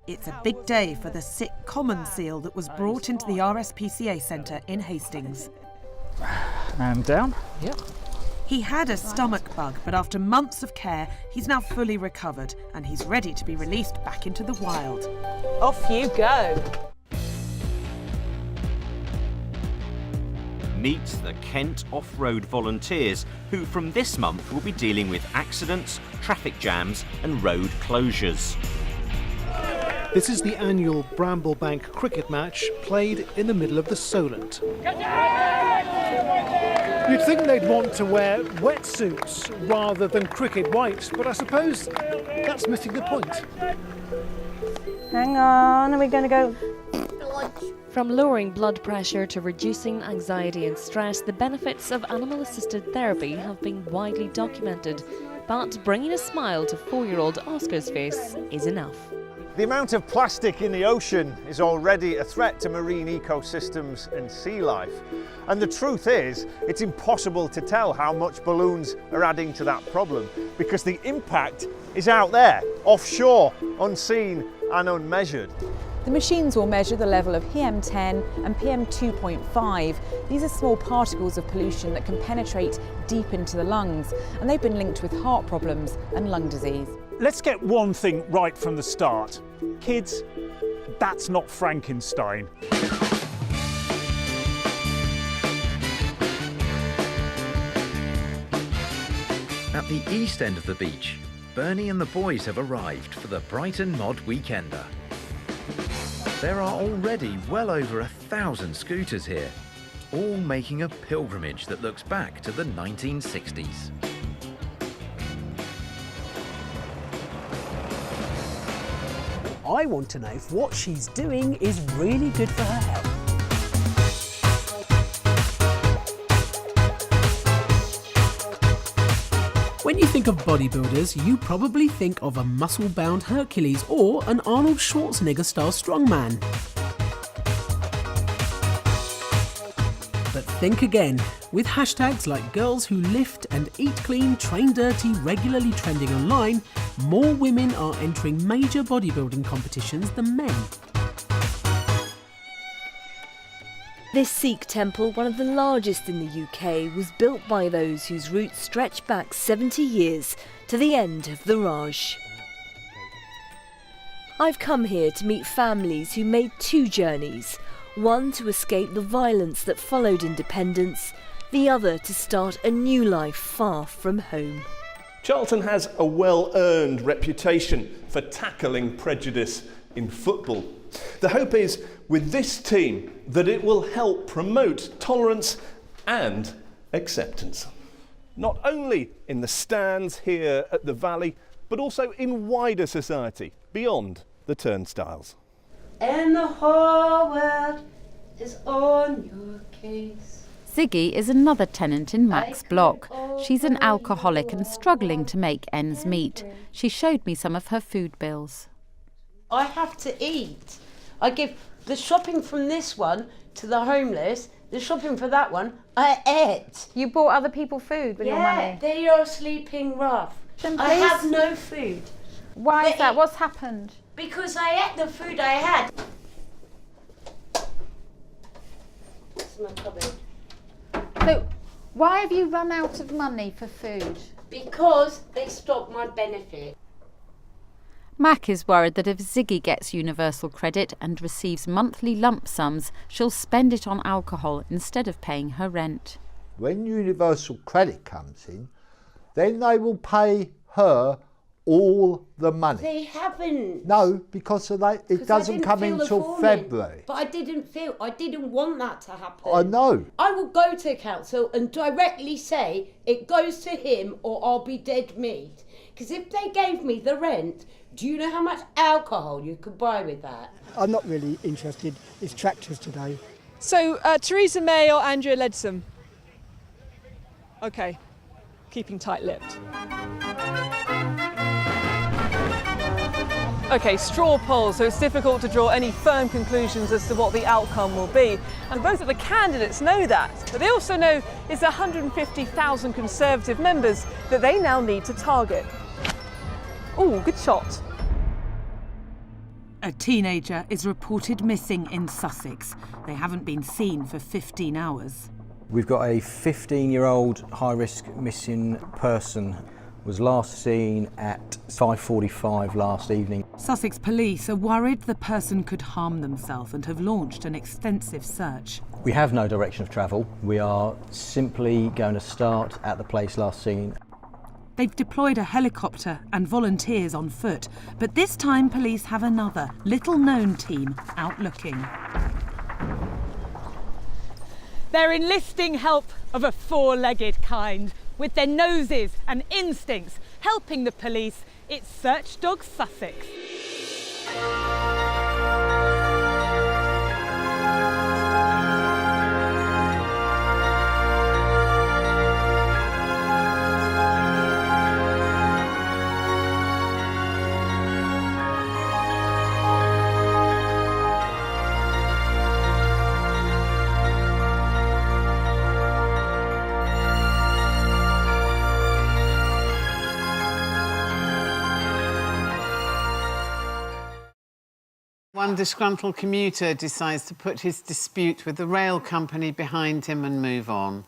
It's a big day for the sick common seal that was brought into the RSPCA centre in Hastings. And down. Yep. He had a stomach bug, but after months of care, he's now fully recovered and he's ready to be released back into the wild. Off you go. Meet the Kent Off-Road Volunteers, who from this month will be dealing with accidents, traffic jams and road closures. This is the annual Bramblebank cricket match played in the middle of the Solent. You'd think they'd want to wear wetsuits rather than cricket white, but I suppose that's missing the point. Hang on, are we going to go? From lowering blood pressure to reducing anxiety and stress, the benefits of animal-assisted therapy have been widely documented. But bringing a smile to 4-year-old Oscar's face is enough. The amount of plastic in the ocean is already a threat to marine ecosystems and sea life. And the truth is, it's impossible to tell how much balloons are adding to that problem because the impact is out there, offshore, unseen and unmeasured. The machines will measure the level of PM10 and PM2.5. These are small particles of pollution that can penetrate deep into the lungs, and they've been linked with heart problems and lung disease. Let's get one thing right from the start. Kids, that's not Frankenstein. At the east end of the beach, Bernie and the boys have arrived for the Brighton Mod Weekender. There are already well over 1,000 scooters here, all making a pilgrimage that looks back to the 1960s. I want to know if what she's doing is really good for her health. When you think of bodybuilders, you probably think of a muscle-bound Hercules or an Arnold Schwarzenegger-style strongman. But think again. With hashtags like girls who lift and eat clean, train dirty regularly trending online, more women are entering major bodybuilding competitions than men. This Sikh temple, one of the largest in the UK, was built by those whose roots stretch back 70 years to the end of the Raj. I've come here to meet families who made 2 journeys, one to escape the violence that followed independence, the other to start a new life far from home. Charlton has a well-earned reputation for tackling prejudice in football. The hope is, with this team, that it will help promote tolerance and acceptance. Not only in the stands here at the Valley, but also in wider society, beyond the turnstiles. And the whole world is on your case. Ziggy is another tenant in Mac's block. She's an alcoholic and struggling to make ends meet. She showed me some of her food bills. I have to eat. I give the shopping from this one to the homeless, the shopping for that one, I ate. You bought other people food with your money? Yeah, they are sleeping rough. I have no food. Why is that? What's happened? Because I ate the food I had. This is my cupboard. So, why have you run out of money for food? Because they stopped my benefit. Mac is worried that if Ziggy gets universal credit and receives monthly lump sums, she'll spend it on alcohol instead of paying her rent. When universal credit comes in, then they will pay her all the money. They haven't. No, because it doesn't come in until February. But I didn't want that to happen. I know. I will go to council and directly say it goes to him or I'll be dead meat. Because if they gave me the rent, do you know how much alcohol you could buy with that? I'm not really interested. It's tractors today. So, Theresa May or Andrea Leadsom? OK, keeping tight-lipped. OK, straw poll, so it's difficult to draw any firm conclusions as to what the outcome will be. And both of the candidates know that, but they also know it's 150,000 Conservative members that they now need to target. Ooh, good shot. A teenager is reported missing in Sussex. They haven't been seen for 15 hours. We've got a 15-year-old high-risk missing person. Was last seen at 5:45 last evening. Sussex police are worried the person could harm themselves and have launched an extensive search. We have no direction of travel. We are simply going to start at the place last seen. They've deployed a helicopter and volunteers on foot, but this time police have another, little-known team out looking. They're enlisting help of a four-legged kind, with their noses and instincts helping the police. It's Search Dog Sussex. One disgruntled commuter decides to put his dispute with the rail company behind him and move on.